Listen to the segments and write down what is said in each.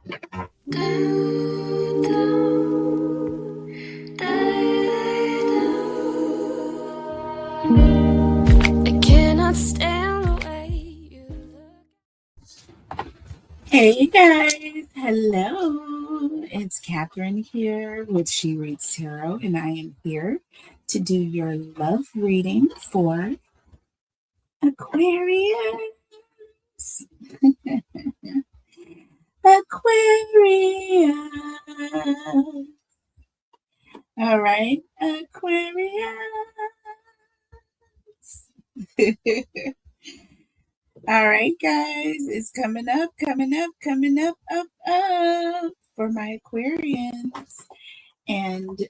I cannot stand the way you look. Hey guys, hello. It's Catherine here with She Reads Tarot, and I am here to do your love reading for Aquarius. Aquarius. All right, Aquarius. All right, guys, it's coming up for my Aquarians. And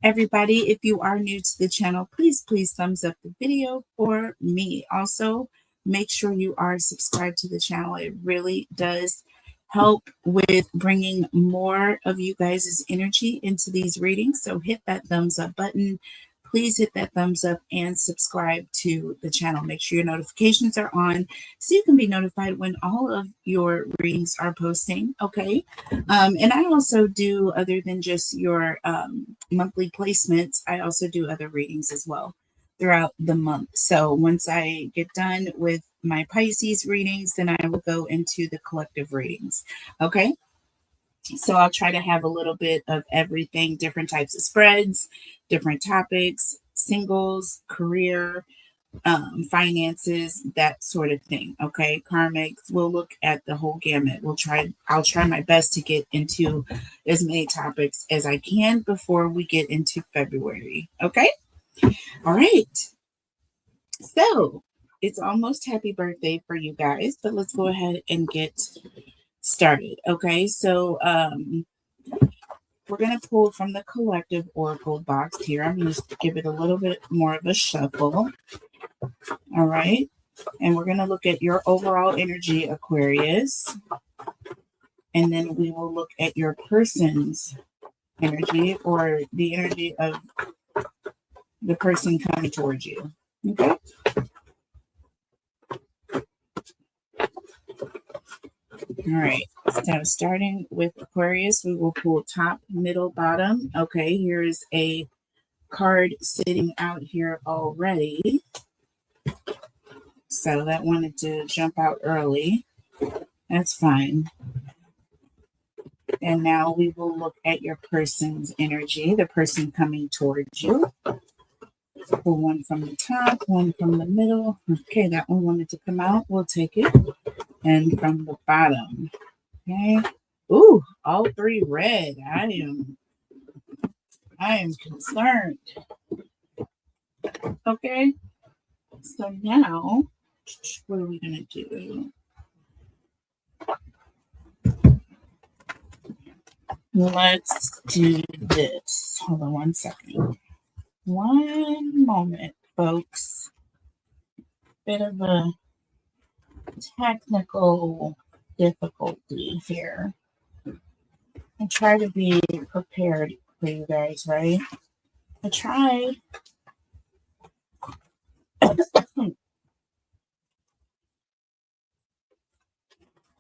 everybody, if you are new to the channel, please thumbs up the video for me. Also, make sure you are subscribed to the channel. It really does help with bringing more of you guys' energy into these readings. So hit that thumbs up button. Please hit that thumbs up and subscribe to the channel. Make sure your notifications are on so you can be notified when all of your readings are posting. Okay. And I also do, other than just your monthly placements, I also do other readings as well throughout the month. So once I get done with my Pisces readings, then I will go into the collective readings. Okay. So I'll try to have a little bit of everything, different types of spreads, different topics, singles, career, finances, that sort of thing. Okay. Karmics, we'll look at the whole gamut. I'll try my best to get into as many topics as I can before we get into February. Okay. All right. So it's almost happy birthday for you guys, but let's go ahead and get started. Okay. So, we're going to pull from the collective oracle box here. I'm going to give it a little bit more of a shuffle. All right. And we're going to look at your overall energy, Aquarius. And then we will look at your person's energy, or the energy of the person coming towards you. Okay. All right. So starting with Aquarius, we will pull top, middle, bottom. Okay. Here's a card sitting out here already. So that wanted to jump out early. That's fine. And now we will look at your person's energy, the person coming towards you. Pull one from the top, one from the middle. Okay, that one wanted to come out. We'll take it. And from the bottom. Okay. Ooh, all three red. I am concerned. Okay. So now, what are we going to do? Let's do this. Hold on one second. One moment, folks. Bit of a technical difficulty here. I try to be prepared for you guys, right? I try.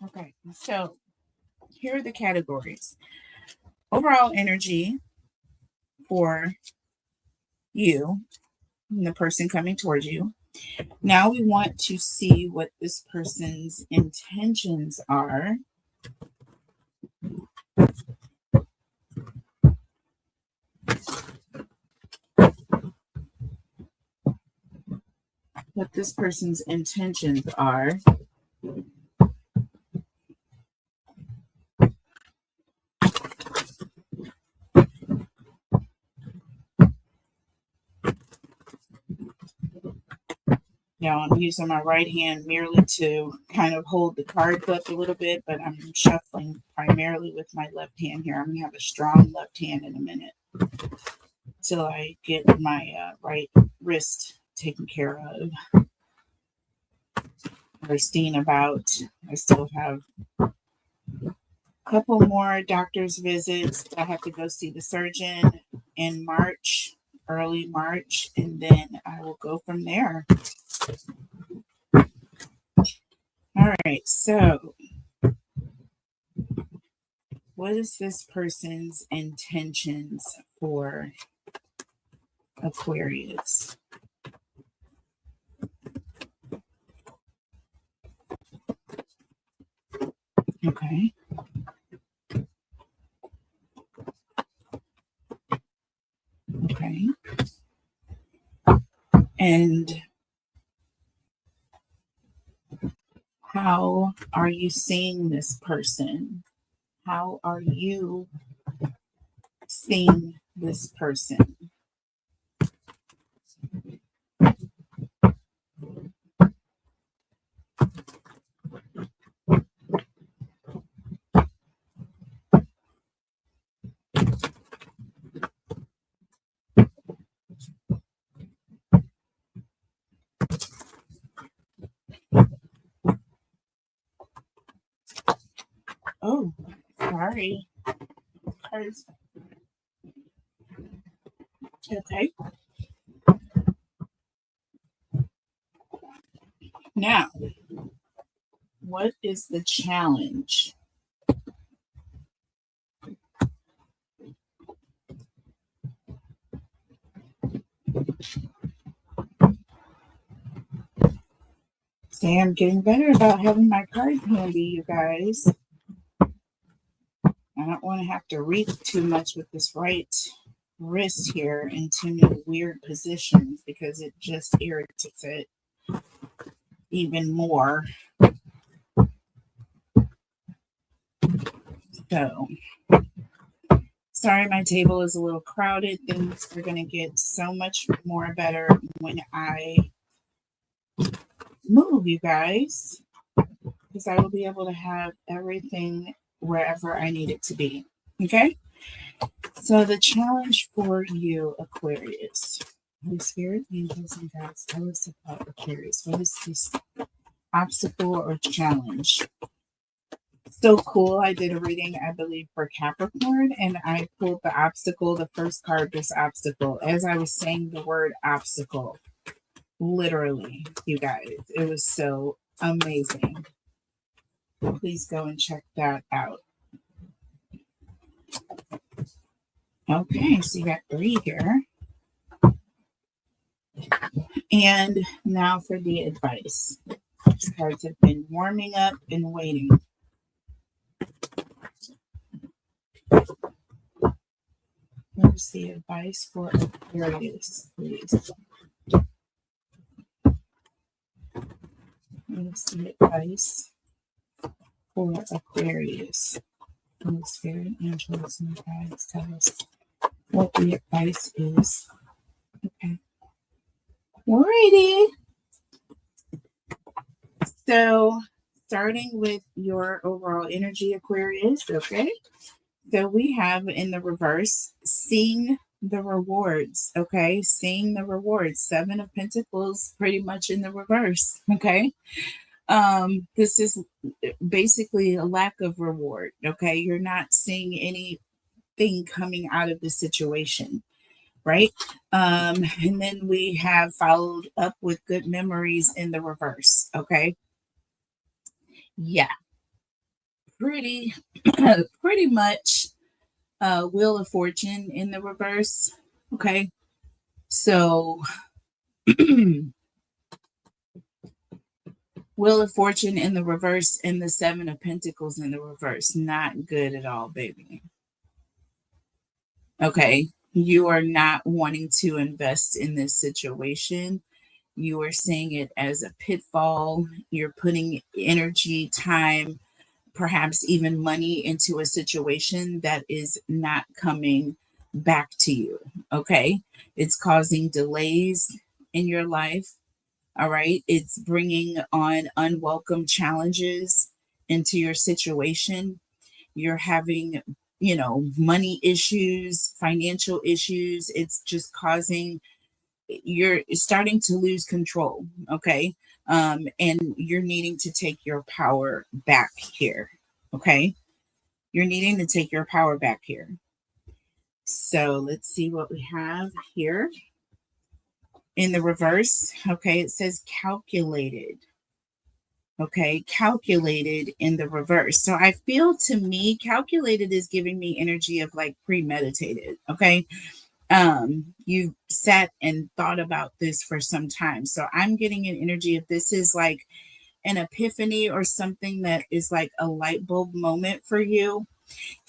Okay, so here are the categories. Overall energy for you and the person coming towards you. Now we want to see what this person's intentions are. What this person's intentions are. Now I'm using my right hand merely to kind of hold the cards up a little bit, but I'm shuffling primarily with my left hand here. I'm going to have a strong left hand in a minute until I get my right wrist taken care of. Christine about. I still have a couple more doctor's visits. I have to go see the surgeon in March, early March, and then I will go from there. All right, so What is this person's intentions for Aquarius? Okay. Okay. And how are you seeing this person? How are you seeing this person? Oh, sorry. Cards. Okay. Now, what is the challenge? See, I'm getting better about having my cards handy, you guys. I don't want to have to reach too much with this right wrist here in too many weird positions because it just irritates it even more. So, sorry, my table is a little crowded. Things are going to get so much more better when I move, you guys, because I will be able to have everything wherever I need it to be. Okay? So, the challenge for you, Aquarius. Holy Spirit, angels, and guides, tell us about Aquarius. What is this obstacle or challenge? So cool. I did a reading, I believe, for Capricorn, and I pulled the obstacle. The first card was obstacle. As I was saying the word obstacle, literally, you guys, it was so amazing. Please go and check that out. Okay, so you got 3 here. And now for the advice. These cards have been warming up and waiting. What's the advice for Aquarius, please? What's the advice for Aquarius? Holy Spirit, angels, and guides, tell us what the advice is. Okay. Alrighty. So, starting with your overall energy, Aquarius, okay? So, we have in the reverse, seeing the rewards, okay? Seeing the rewards. 7 of Pentacles, pretty much in the reverse, okay? This is basically a lack of reward, okay? You're not seeing anything coming out of the situation, right? And then we have followed up with good memories in the reverse, okay? Yeah, pretty pretty much Wheel of Fortune in the reverse, okay? So Wheel of Fortune in the reverse and the 7 of Pentacles in the reverse, not good at all, baby. Okay, you are not wanting to invest in this situation. You are seeing it as a pitfall. You're putting energy, time, perhaps even money into a situation that is not coming back to you. Okay, it's causing delays in your life. All right, it's bringing on unwelcome challenges into your situation. You're having, money issues, financial issues. It's just causing, you're starting to lose control. Okay. And you're needing to take your power back here. Okay. You're needing to take your power back here. So let's see what we have here in the reverse. Okay. It says calculated. Okay, calculated in the reverse. So I feel, to me, calculated is giving me energy of like premeditated. Okay. You sat and thought about this for some time. So I'm getting an energy of this is like an epiphany or something that is like a light bulb moment for you.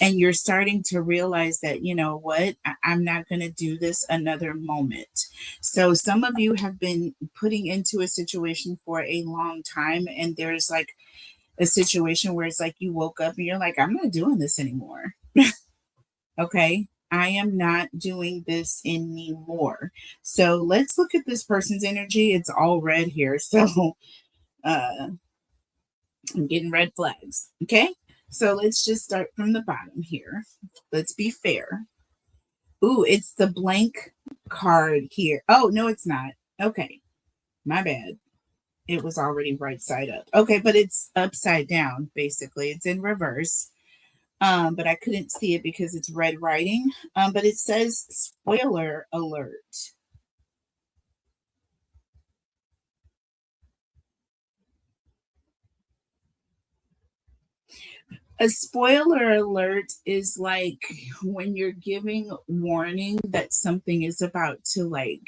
And you're starting to realize that, you know what, I'm not going to do this another moment. So some of you have been putting into a situation for a long time, and there's like a situation where it's like you woke up and you're like, I'm not doing this anymore. Okay. I am not doing this anymore. So let's look at this person's energy. It's all red here. So uh, I'm getting red flags. Okay. So let's just start from the bottom here. Let's be fair. Ooh, it's the blank card here. Oh, no, it's not. Okay. My bad. It was already right side up. Okay, but it's upside down, basically. It's in reverse. But I couldn't see it because it's red writing. But it says spoiler alert. A spoiler alert is like when you're giving warning that something is about to like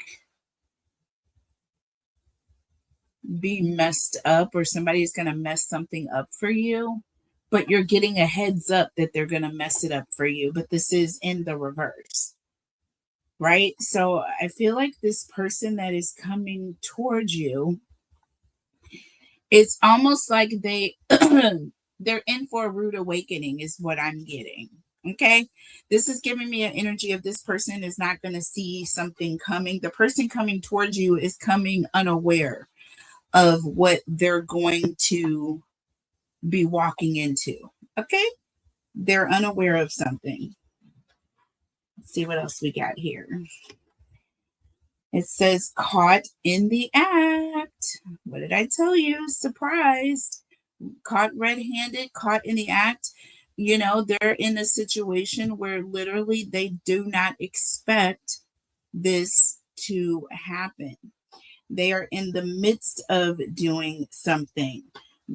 be messed up, or somebody's going to mess something up for you, but you're getting a heads up that they're going to mess it up for you. But this is in the reverse, right? So I feel like this person that is coming towards you, it's almost like they're in for a rude awakening is what I'm getting. Okay, this is giving me an energy of this person is not going to see something coming. The person coming towards you is coming unaware of what they're going to be walking into. Okay, they're unaware of something. Let's see what else we got here. It says caught in the act. What did I tell you? Surprised. Caught red-handed, caught in the act. You know, they're in a situation where literally they do not expect this to happen. They are in the midst of doing something.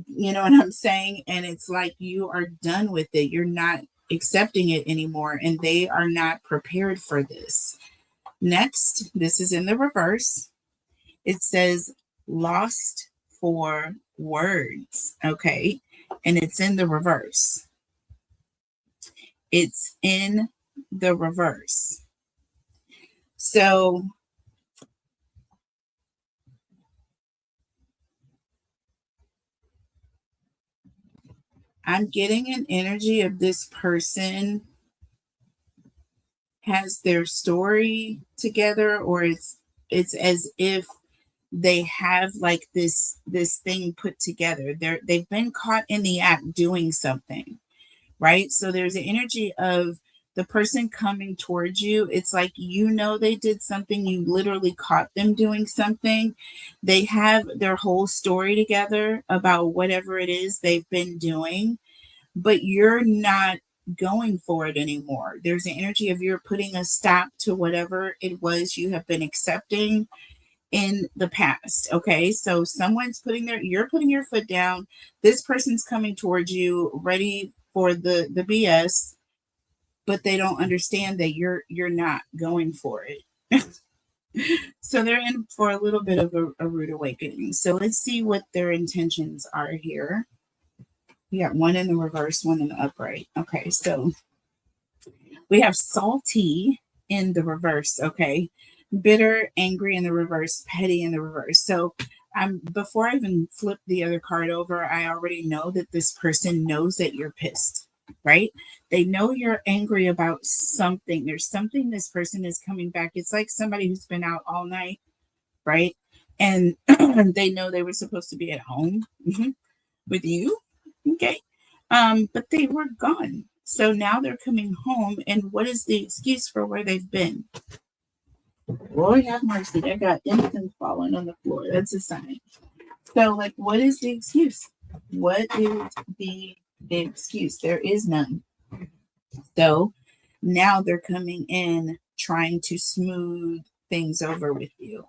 You know what I'm saying? And it's like you are done with it. You're not accepting it anymore, and they are not prepared for this. Next, this is in the reverse. It says lost for words. Okay. And it's in the reverse. It's in the reverse. So I'm getting an energy of this person has their story together, or it's as if they have like this thing put together. They've been caught in the act doing something, right? So there's an energy of the person coming towards you. It's like, you know, they did something, you literally caught them doing something. They have their whole story together about whatever it is they've been doing, but you're not going for it anymore. There's an energy of you're putting a stop to whatever it was you have been accepting in the past. Okay, so someone's you're putting your foot down. This person's coming towards you ready for the BS, but they don't understand that you're not going for it. So they're in for a little bit of a rude awakening. So let's see what their intentions are here. We got one in the reverse, one in the upright. Okay, so we have salty in the reverse. Okay, bitter, angry in the reverse, petty in the reverse. So before I even flip the other card over, I already know that this person knows that you're pissed, right? They know you're angry about something. There's something this person is coming back. It's like somebody who's been out all night, right? And they know they were supposed to be at home with you. Okay. But they were gone. So now they're coming home. And what is the excuse for where they've been? Lord have mercy. They got incense falling on the floor. That's a sign. So, like, what is the excuse? What is the excuse? There is none. So now they're coming in trying to smooth things over with you.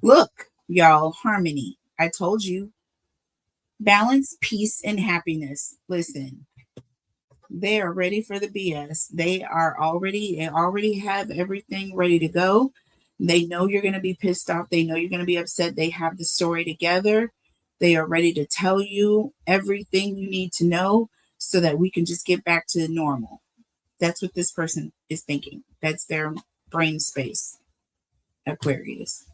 Look, y'all, harmony. I told you. Balance, peace, and happiness. Listen, they are ready for the BS. They already have everything ready to go. They know you're going to be pissed off. They know you're going to be upset. They have the story together. They are ready to tell you everything you need to know so that we can just get back to normal. That's what this person is thinking. That's their brain space, Aquarius.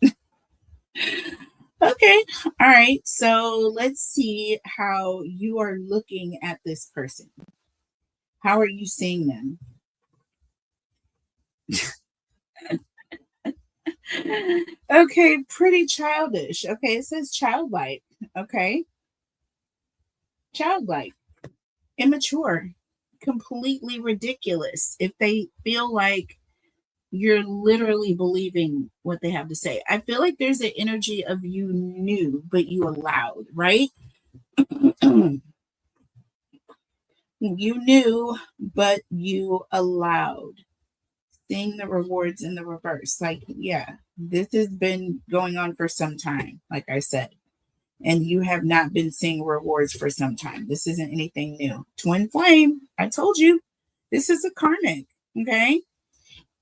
Okay. All right. So let's see how you are looking at this person. How are you seeing them? Okay, pretty childish. Okay, it says childlike. Okay, childlike, immature, completely ridiculous. If they feel like you're literally believing what they have to say, I feel like there's an energy of you knew, but you allowed, right? You knew, but you allowed. Seeing the rewards in the reverse. Like, yeah, this has been going on for some time, like I said, and you have not been seeing rewards for some time. This isn't anything new. Twin flame, I told you, this is a karmic, okay?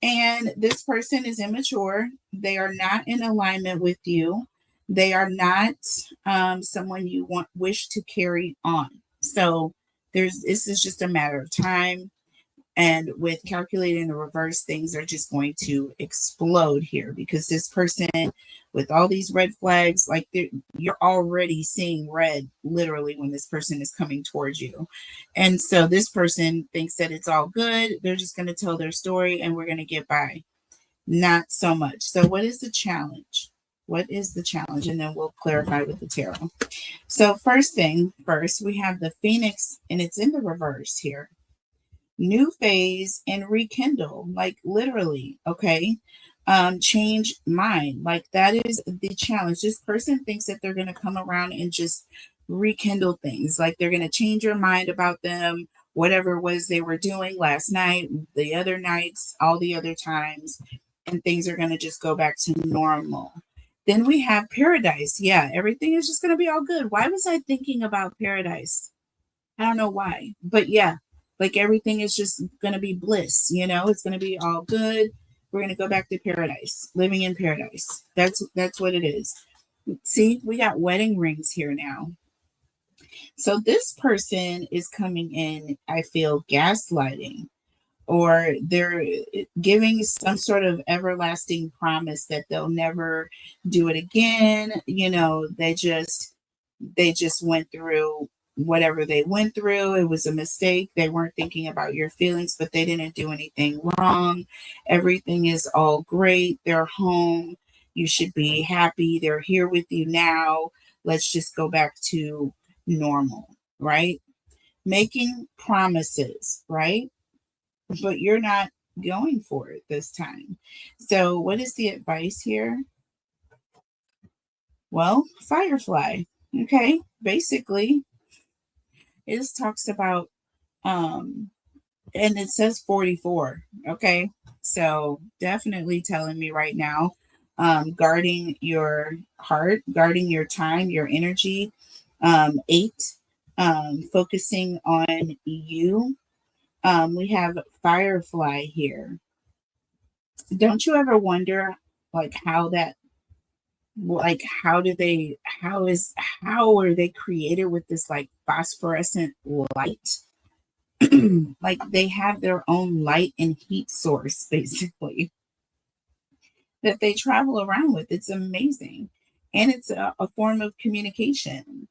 And this person is immature. They are not in alignment with you. They are not someone you wish to carry on. So this is just a matter of time. And with calculating the reverse, things are just going to explode here because this person, with all these red flags, like you're already seeing red literally when this person is coming towards you. And so this person thinks that it's all good. They're just going to tell their story and we're going to get by. Not so much. So, what is the challenge? What is the challenge? And then we'll clarify with the tarot. So, first, we have the Phoenix, and it's in the reverse here. New phase and rekindle, like literally, okay? Change mind, like that is the challenge. This person thinks that they're going to come around and just rekindle things, like they're going to change your mind about them, whatever it was they were doing last night, the other nights, all the other times, and things are going to just go back to normal. Then we have paradise. Yeah, everything is just going to be all good. Why was I thinking about paradise? I don't know why, but yeah, like everything is just going to be bliss, it's going to be all good. We're going to go back to paradise, living in paradise. That's what it is. See, we got wedding rings here now. So this person is coming in, I feel, gaslighting, or they're giving some sort of everlasting promise that they'll never do it again. They just went through whatever they went through. It was a mistake. They weren't thinking about your feelings, but they didn't do anything wrong. Everything is all great. They're home. You should be happy. They're here with you now. Let's just go back to normal, right? Making promises, right? But you're not going for it this time. So, what is the advice here? Well, Firefly. Okay, basically, it talks about and it says 44. Okay, so definitely telling me right now, guarding your heart, guarding your time, your energy. 8, focusing on you. We have Firefly here. Don't you ever wonder, like, how that, like, how are they created with this like phosphorescent light? Like they have their own light and heat source basically that they travel around with. It's amazing, and it's a form of communication.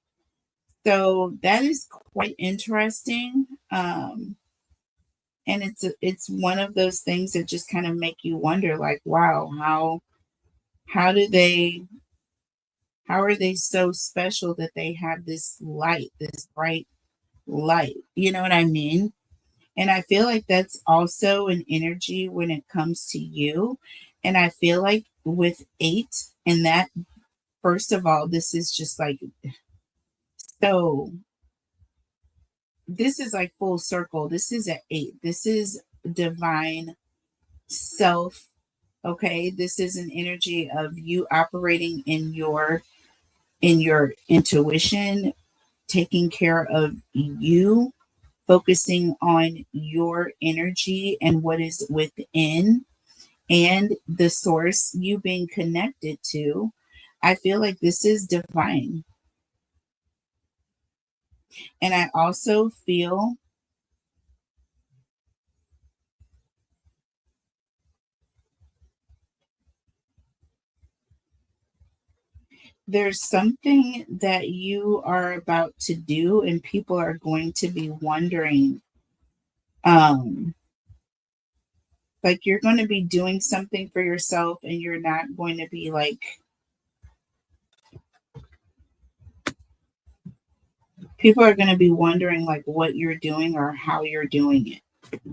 So that is quite interesting. And it's one of those things that just kind of make you wonder, like, wow, how do they how are they so special that they have this light, this bright light? You know what I mean? And I feel like that's also an energy when it comes to you. And I feel like with 8 and that, first of all, this is just like, so this is like full circle. This is an 8. This is divine self. Okay. This is an energy of you operating in your intuition, taking care of you, focusing on your energy and what is within and the source you being connected to. I feel like this is divine. And I also feel there's something that you are about to do, and people are going to be wondering. Um, like you're going to be doing something for yourself, and you're not going to be like, people are going to be wondering like what you're doing or how you're doing it.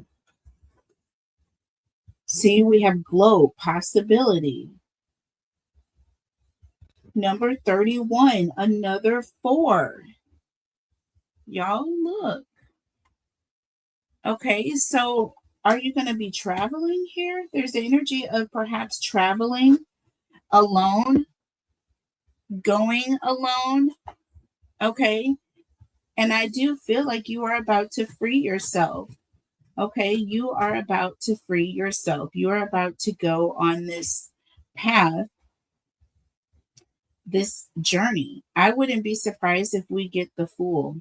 See, we have glow, possibility. Number 31, another 4. Y'all look. Okay, so are you going to be traveling here? There's the energy of perhaps traveling alone, going alone. Okay, and I do feel like you are about to free yourself. Okay, you are about to free yourself. You are about to go on this path, this journey. I wouldn't be surprised if we get the Fool.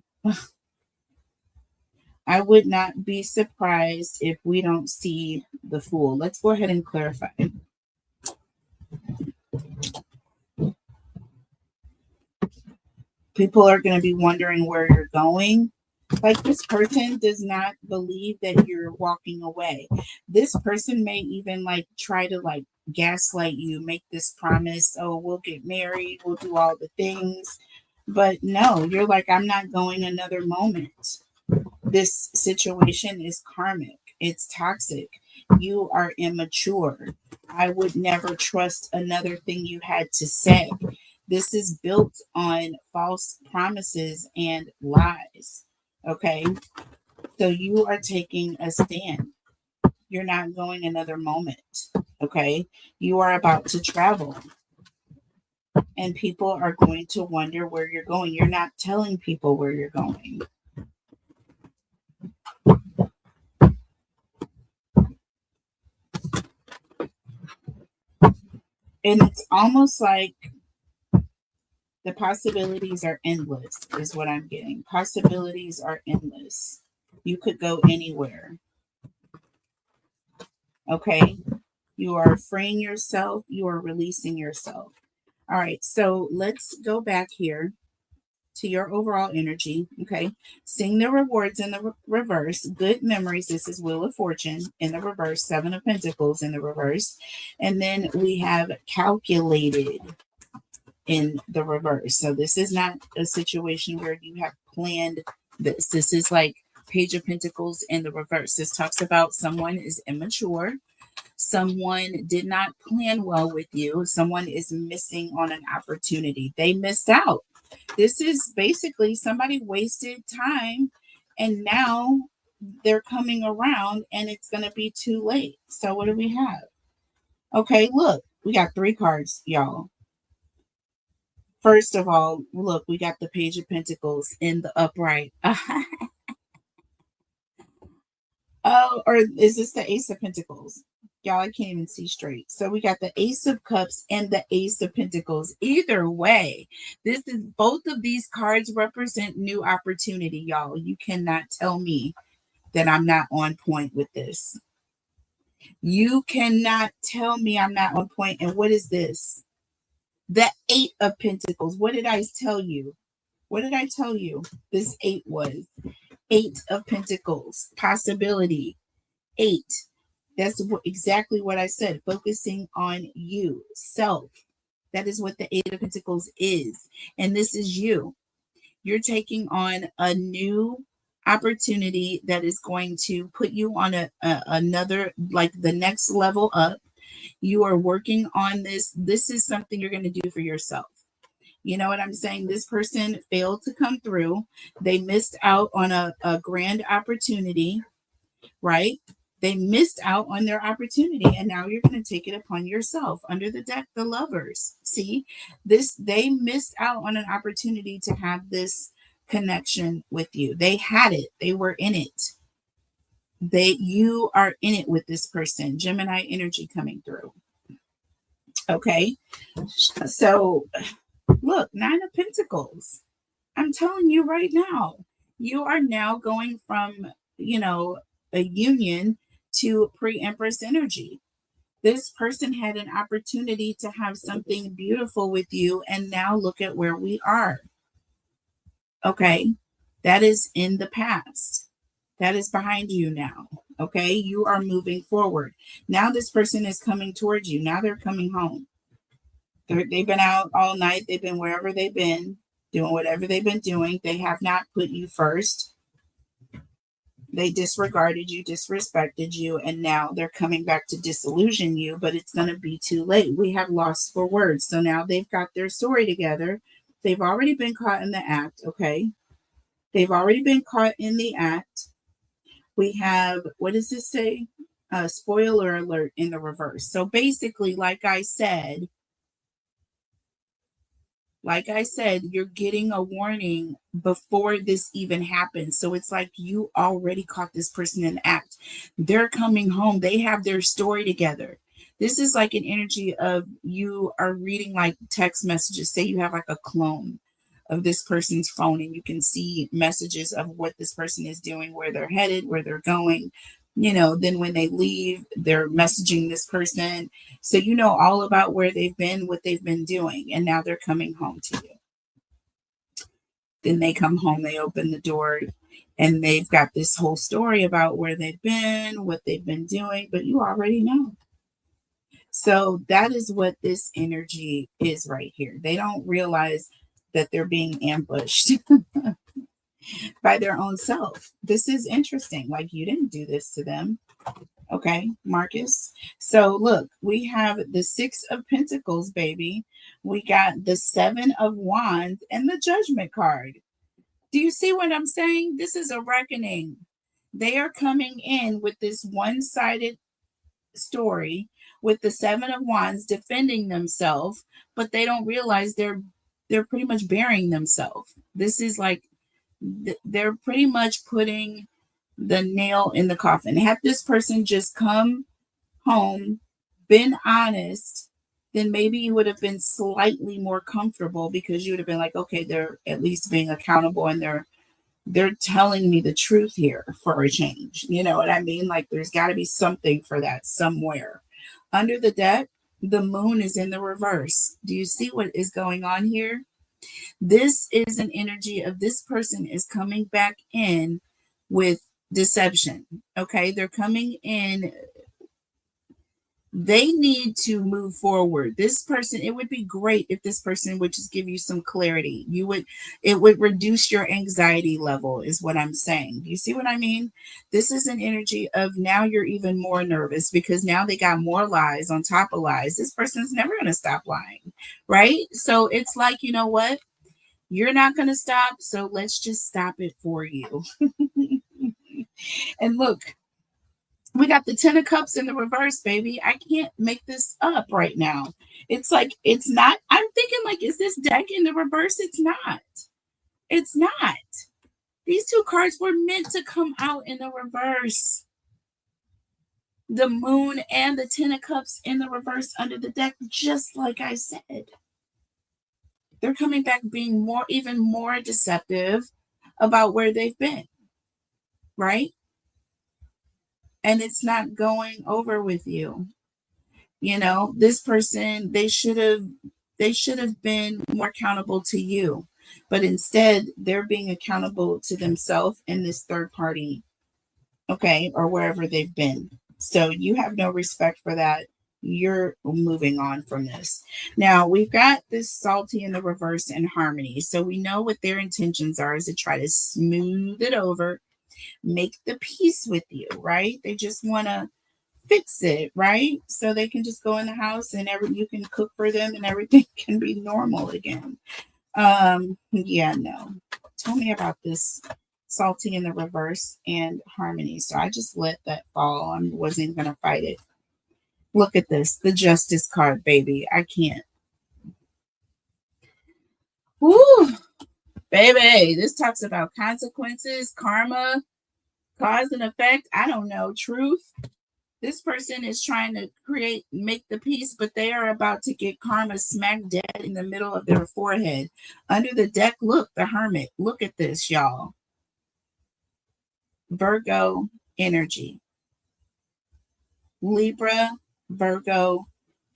I would not be surprised if we don't see the Fool. Let's go ahead and clarify. People are going to be wondering where you're going. Like this person does not believe that you're walking away. This person may even like try to like gaslight you, make this promise, oh, we'll get married, we'll do all the things. But no, you're like, I'm not going another moment. This situation is karmic. It's toxic. You are immature. I would never trust another thing you had to say. This is built on false promises and lies. Okay. So you are taking a stand. You're not going another moment. Okay. You are about to travel. And people are going to wonder where you're going. You're not telling people where you're going. And it's almost like the possibilities are endless, is what I'm getting. Possibilities are endless. You could go anywhere. Okay. You are freeing yourself. You are releasing yourself. All right. So let's go back here to your overall energy. Okay. Seeing the rewards in the reverse. Good memories. This is Wheel of Fortune in the reverse. 7 of Pentacles in the reverse. And then we have calculated in the reverse. So this is not a situation where you have planned this. This is like Page of Pentacles in the reverse. This talks about someone is immature. Someone did not plan well with you. Someone is missing on an opportunity. They missed out. This is basically somebody wasted time and now they're coming around and it's going to be too late. So what do we have? Okay, look, we got 3 cards, y'all. First of all, look, we got the Page of Pentacles in the upright. Oh, or is this the Ace of Pentacles? Y'all, I can't even see straight. So we got the Ace of Cups and the Ace of Pentacles. Either way, this is both of these cards represent new opportunity, y'all. You cannot tell me that I'm not on point with this. You cannot tell me I'm not on point. And what is this? The 8 of Pentacles. What did I tell you? What did I tell you this 8 was? 8 of Pentacles. Possibility. 8. That's exactly what I said. Focusing on you, self. That is what the 8 of Pentacles is. And this is you. You're taking on a new opportunity that is going to put you on another, like the next level up. You are working on this. This is something you're going to do for yourself. You know what I'm saying? This person failed to come through. They missed out on a grand opportunity, right? They missed out on their opportunity, and now you're going to take it upon yourself. Under the deck, the Lovers. See, this, they missed out on an opportunity to have this connection with you. They had it. They were in it. You are in it with this person. Gemini energy coming through. Okay. So look, Nine of Pentacles. I'm telling you right now, you are now going from, a union to pre-empress energy. This person had an opportunity to have something beautiful with you, and now look at where we are. Okay. That is in the past. That is behind you now. Okay. You are moving forward. Now this person is coming towards you. Now they're coming home. They've been out all night. They've been wherever they've been, doing whatever they've been doing. They have not put you first. They disregarded you, disrespected you, and now they're coming back to disillusion you, but it's going to be too late. We have lost for words. So now they've got their story together. They've already been caught in the act, okay? They've already been caught in the act. We have, what does this say? Spoiler alert in the reverse. So basically, like I said, you're getting a warning before this even happens. So it's like you already caught this person in the act. They're coming home. They have their story together. This is like an energy of you are reading like text messages. Say you have like a clone of this person's phone and you can see messages of what this person is doing, where they're headed, where they're going. Then when they leave, they're messaging this person. So you know all about where they've been, what they've been doing, and now they're coming home to you. Then they come home, they open the door, and they've got this whole story about where they've been, what they've been doing, but you already know. So that is what this energy is right here. They don't realize that they're being ambushed by their own self. This is interesting. Like, you didn't do this to them. Okay, Marcus. So look, we have the Six of Pentacles, baby. We got the Seven of Wands and the Judgment card. Do you see what I'm saying? This is a reckoning. They are coming in with this one-sided story with the Seven of Wands defending themselves, but they don't realize they're pretty much burying themselves. This is like they're pretty much putting the nail in the coffin. Had this person just come home, been honest, then maybe you would have been slightly more comfortable, because you would have been like, okay, they're at least being accountable and they're telling me the truth here for a change. You know what I mean? Like, there's got to be something for that somewhere. Under the deck, the moon is in the reverse. Do you see what is going on here? This is an energy of this person is coming back in with deception. Okay, they're coming in. They need to move forward. This person, it would be great if this person would just give you some clarity. It would reduce your anxiety level, is what I'm saying. You see what I mean? This is an energy of now you're even more nervous because now they got more lies on top of lies. This person's never going to stop lying, right? So it's like, you know what? You're not going to stop, so let's just stop it for you. And look, we got the Ten of Cups in the reverse, baby. I can't make this up right now. It's like, it's not. I'm thinking like, is this deck in the reverse? It's not. It's not. These two cards were meant to come out in the reverse. The Moon and the Ten of Cups in the reverse under the deck, just like I said. They're coming back being even more deceptive about where they've been, right? And it's not going over with you. This person, they should have been more accountable to you, but instead they're being accountable to themselves and this third party, okay, or wherever they've been. So you have no respect for that. You're moving on from this. Now we've got this Salty in the reverse and Harmony. So we know what their intentions are, is to try to smooth it over, make the peace with you, right? They just want to fix it, right? So they can just go in the house and you can cook for them and everything can be normal again. Yeah, no. Tell me about this Salty in the reverse and Harmony. So I just let that fall. I wasn't even going to fight it. Look at this, the Justice card, baby. I can't. Woo! Baby, this talks about consequences, karma, cause and effect. I don't know. Truth. This person is trying to make the peace, but they are about to get karma smack dead in the middle of their forehead. Under the deck, look, the Hermit. Look at this, y'all. Virgo energy. Libra, Virgo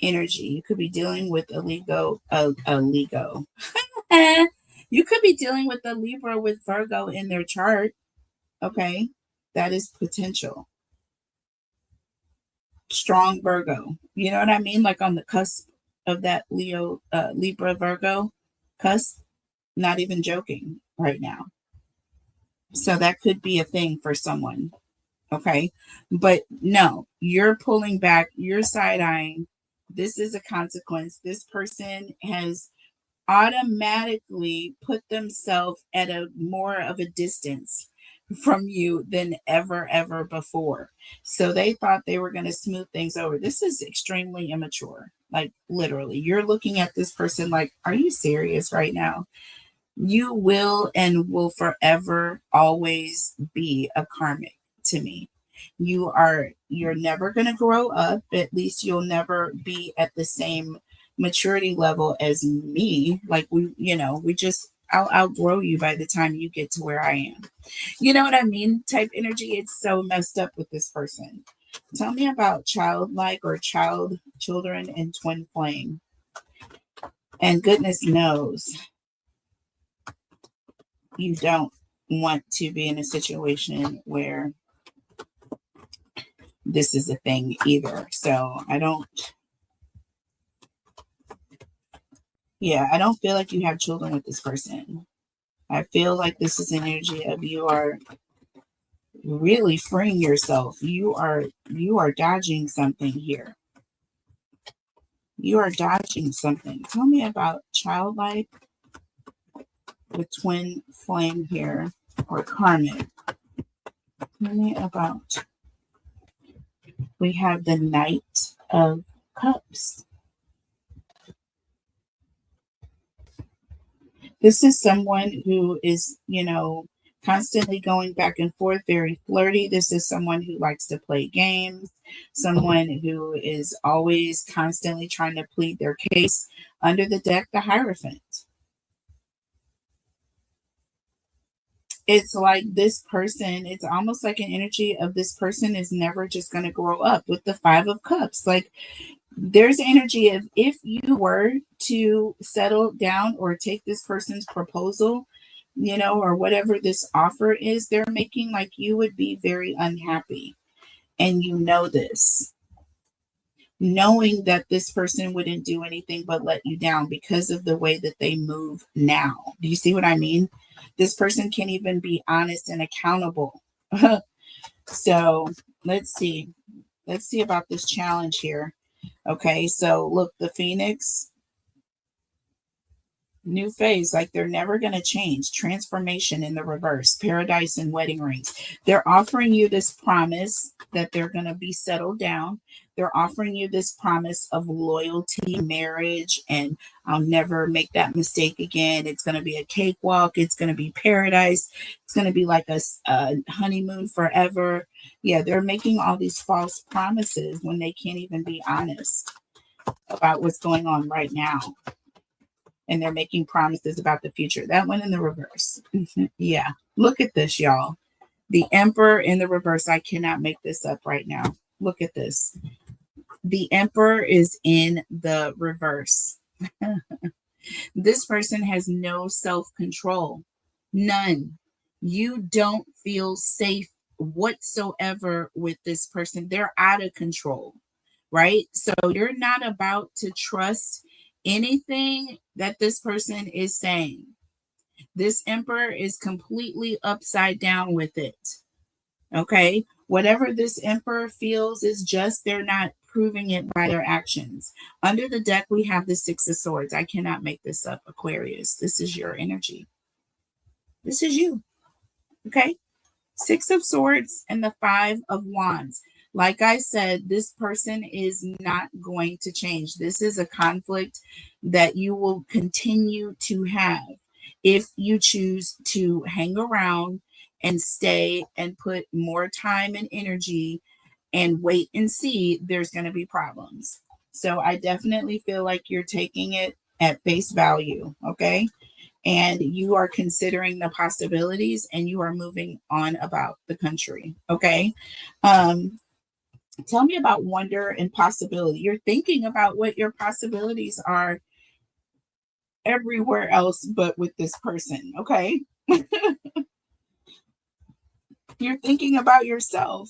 energy. You could be dealing with a Lego. You could be dealing with a Libra with Virgo in their chart. Okay. That is potential. Strong Virgo. You know what I mean? Like on the cusp of that Libra Virgo cusp. Not even joking right now. So that could be a thing for someone. Okay. But no, you're pulling back, you're side eyeing. This is a consequence. This person has automatically put themselves at a more of a distance from you than ever before. So they thought they were going to smooth things over. This is extremely immature. Like literally, you're looking at this person like, are you serious right now? You will and will forever always be a karmic to me. You're never going to grow up. At least you'll never be at the same maturity level as me. Like I'll outgrow you by the time you get to where I am. You know what I mean? Type energy. It's so messed up with this person. Tell me about childlike or children and twin flame. And goodness knows you don't want to be in a situation where this is a thing either. So I don't feel like you have children with this person. I feel like this is an energy of you are really freeing yourself. You are dodging something here. You are dodging something. Tell me about childlike with twin flame here or karmic. Tell me about, we have the Knight of Cups. This is someone who is, constantly going back and forth, very flirty. This is someone who likes to play games, someone who is always constantly trying to plead their case. Under the deck, the Hierophant. It's like this person, it's almost like an energy of this person is never just going to grow up. With the Five of Cups, like there's energy of if you were to settle down or take this person's proposal, or whatever this offer is they're making, like you would be very unhappy. And this, knowing that this person wouldn't do anything but let you down because of the way that they move now. Do you see what I mean? This person can't even be honest and accountable. So let's see about this challenge here. Okay, so look, the Phoenix, new phase, like they're never going to change. Transformation in the reverse, paradise and wedding rings. They're offering you this promise that they're going to be settled down. They're offering you this promise of loyalty, marriage, and I'll never make that mistake again. It's going to be a cakewalk. It's going to be paradise. It's going to be like a honeymoon forever. Yeah, they're making all these false promises when they can't even be honest about what's going on right now. And they're making promises about the future. That one in the reverse. Yeah. Look at this, y'all. The Emperor in the reverse. I cannot make this up right now. Look at this. The Emperor is in the reverse. This person has no self-control. None. You don't feel safe whatsoever with this person. They're out of control, right? So you're not about to trust anything that this person is saying. This Emperor is completely upside down with it. Okay? Whatever this Emperor feels is just they're not proving it by their actions. Under the deck, we have the Six of Swords. I cannot make this up, Aquarius. This is your energy. This is you. Okay? Six of Swords and the Five of Wands. Like I said, this person is not going to change. This is a conflict that you will continue to have. if you choose to hang around and stay and put more time and energy and wait and see, there's going to be problems. So I definitely feel like you're taking it at face value, okay? And you are considering the possibilities and you are moving on about the country, okay? Tell me about wonder and possibility. You're thinking about what your possibilities are everywhere else but with this person, okay? You're thinking about yourself.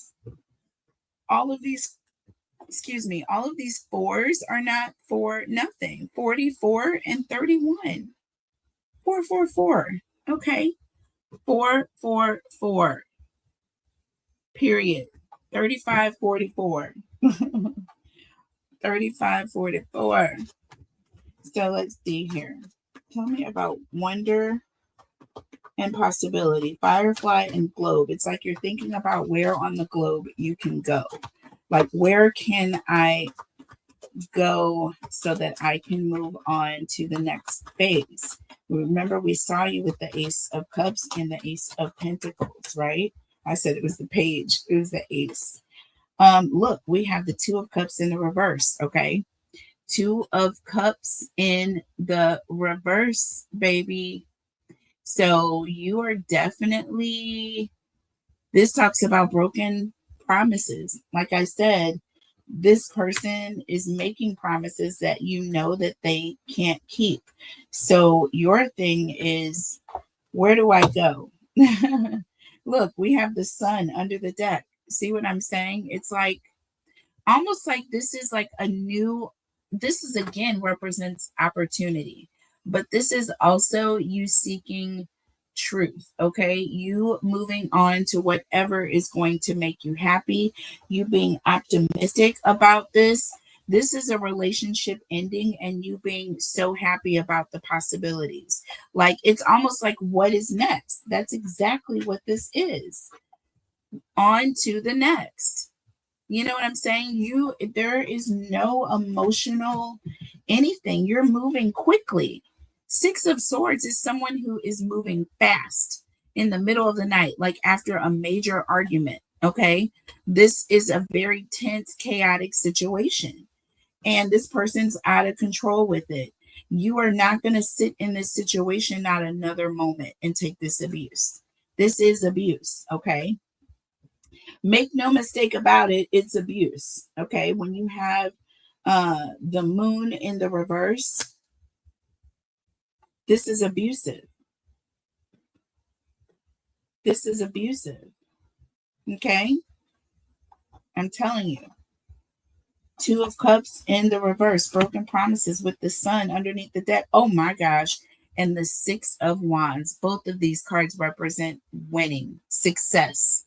All of these, excuse me, all of these fours are not for nothing. 44 and 31. 444. Okay. 444. Period. 3544. 3544. So let's see here. Tell me about wonder and possibility. Firefly and globe. It's like you're thinking about where on the globe you can go. Like, where can I go so that I can move on to the next phase? Remember, we saw you with the Ace of Cups and the Ace of Pentacles, right? I said it was the page. It was the Ace. Look, we have the Two of Cups in the reverse, okay? Two of Cups in the reverse, baby. So you are definitely, this talks about broken promises. Like I said, this person is making promises that you know that they can't keep. So your thing is, where do I go? Look, we have the sun under the deck. See what I'm saying? It's like almost like this is like a new, this is again represents opportunity, but this is also you seeking truth, okay? You moving on to whatever is going to make you happy, you being optimistic about this. This is a relationship ending and you being so happy about the possibilities. Like, it's almost like, what is next? That's exactly what this is. On to the next. You know what I'm saying? There is no emotional anything. You're moving quickly. Six of Swords is someone who is moving fast in the middle of the night, like after a major argument. Okay. This is a very tense, chaotic situation. And this person's out of control with it. You are not going to sit in this situation, not another moment, and take this abuse. This is abuse. Okay. Make no mistake about it, it's abuse. Okay. When you have the moon in the reverse, this is abusive. This is abusive. Okay. I'm telling you. Two of Cups in the reverse, broken promises with the sun underneath the deck. Oh my gosh. And the Six of Wands. Both of these cards represent winning, success.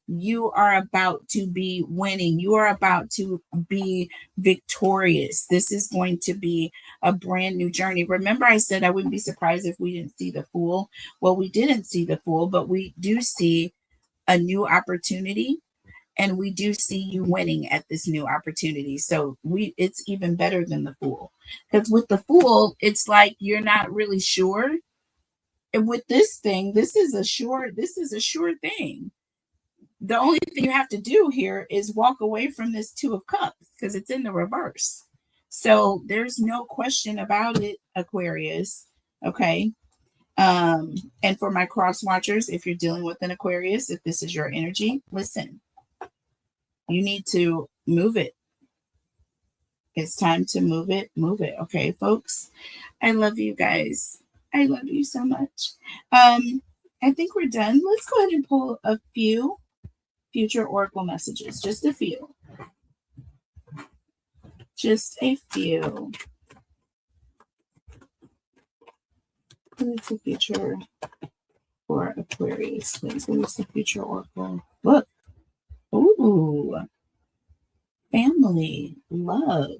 You are about to be winning. You are about to be victorious. This is going to be a brand new journey. Remember, I said I wouldn't be surprised if we didn't see the Fool. Well, we didn't see the Fool, but we do see a new opportunity. And we do see you winning at this new opportunity. So it's even better than the Fool. Because with the Fool, it's like you're not really sure. And with this thing, this is a sure thing. The only thing you have to do here is walk away from this Two of Cups because it's in the reverse. So there's no question about it, Aquarius. Okay. And for my cross watchers, if you're dealing with an Aquarius, if this is your energy, listen. You need to move it. It's time to move it. Move it. Okay, folks. I love you guys. I love you so much. I think we're done. Let's go ahead and pull a few future oracle messages. Just a few. Just a few. Who's the future for Aquarius, please? Who's the future oracle? Look. Ooh. Family, love.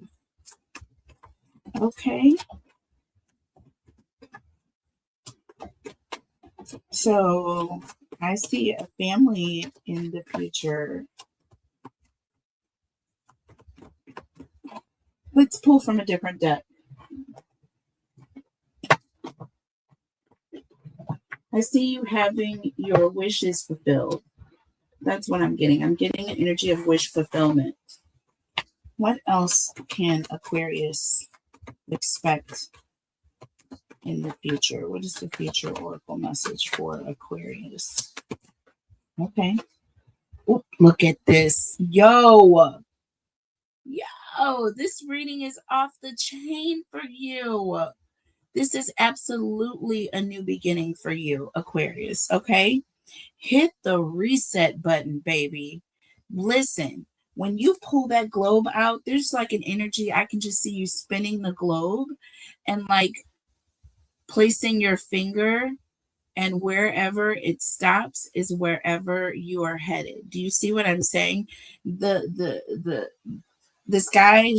Okay. So I see a family in the future. Let's pull from a different deck. I see you having your wishes fulfilled. That's what I'm getting. I'm getting an energy of wish fulfillment. What else can Aquarius expect in the future? What is the future oracle message for Aquarius? Okay. Ooh, look at this. Yo, this reading is off the chain for you. This is absolutely a new beginning for you, Aquarius. Okay. Hit the reset button, baby. Listen, when you pull that globe out, there's like an energy. I can just see you spinning the globe and like placing your finger, and wherever it stops is wherever you are headed. Do you see what I'm saying? The sky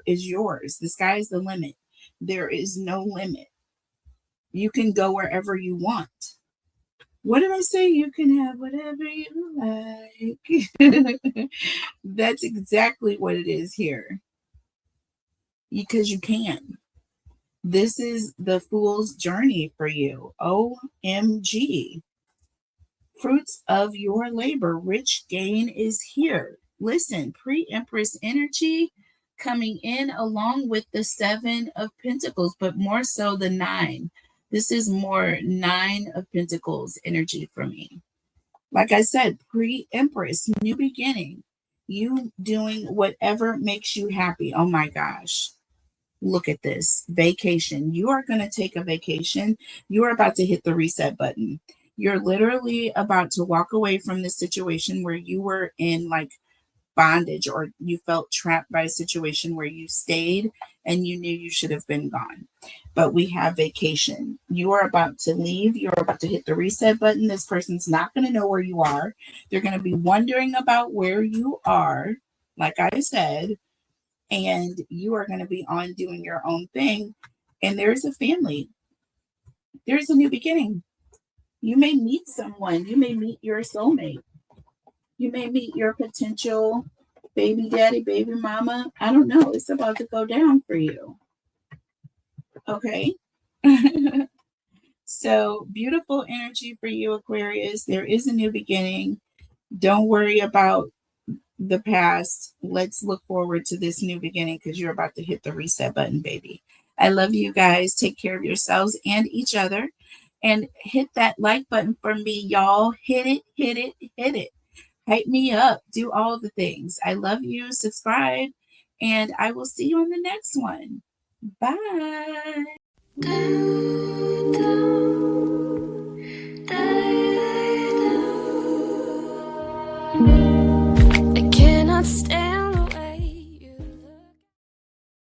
is yours. The sky is the limit. There is no limit. You can go wherever you want. What did I say? You can have whatever you like. That's exactly what it is here. Because you can. This is the fool's journey for you. OMG. Fruits of your labor, rich gain is here. Listen, pre-empress energy coming in along with the 7 of Pentacles, but more so the 9. This is more 9 of Pentacles energy for me. Like I said, pre-empress, new beginning. You doing whatever makes you happy. Oh my gosh. Look at this vacation. You are going to take a vacation. You are about to hit the reset button. You're literally about to walk away from the situation where you were in like bondage, or you felt trapped by a situation where you stayed and you knew you should have been gone. But we have vacation. You are about to leave. You're about to hit the reset button. This person's not going to know where you are. They're going to be wondering about where you are, like I said, and you are going to be on doing your own thing. And there's a family. There's a new beginning. You may meet someone. You may meet your soulmate. You may meet your potential baby daddy, baby mama. I don't know. It's about to go down for you. Okay. So beautiful energy for you, Aquarius. There is a new beginning. Don't worry about the past. Let's look forward to this new beginning because you're about to hit the reset button, baby. I love you guys. Take care of yourselves and each other. And hit that like button for me, y'all. Hit it, hit it, hit it. Hype me up. Do all the things. I love you. Subscribe. And I will see you on the next one. Bye.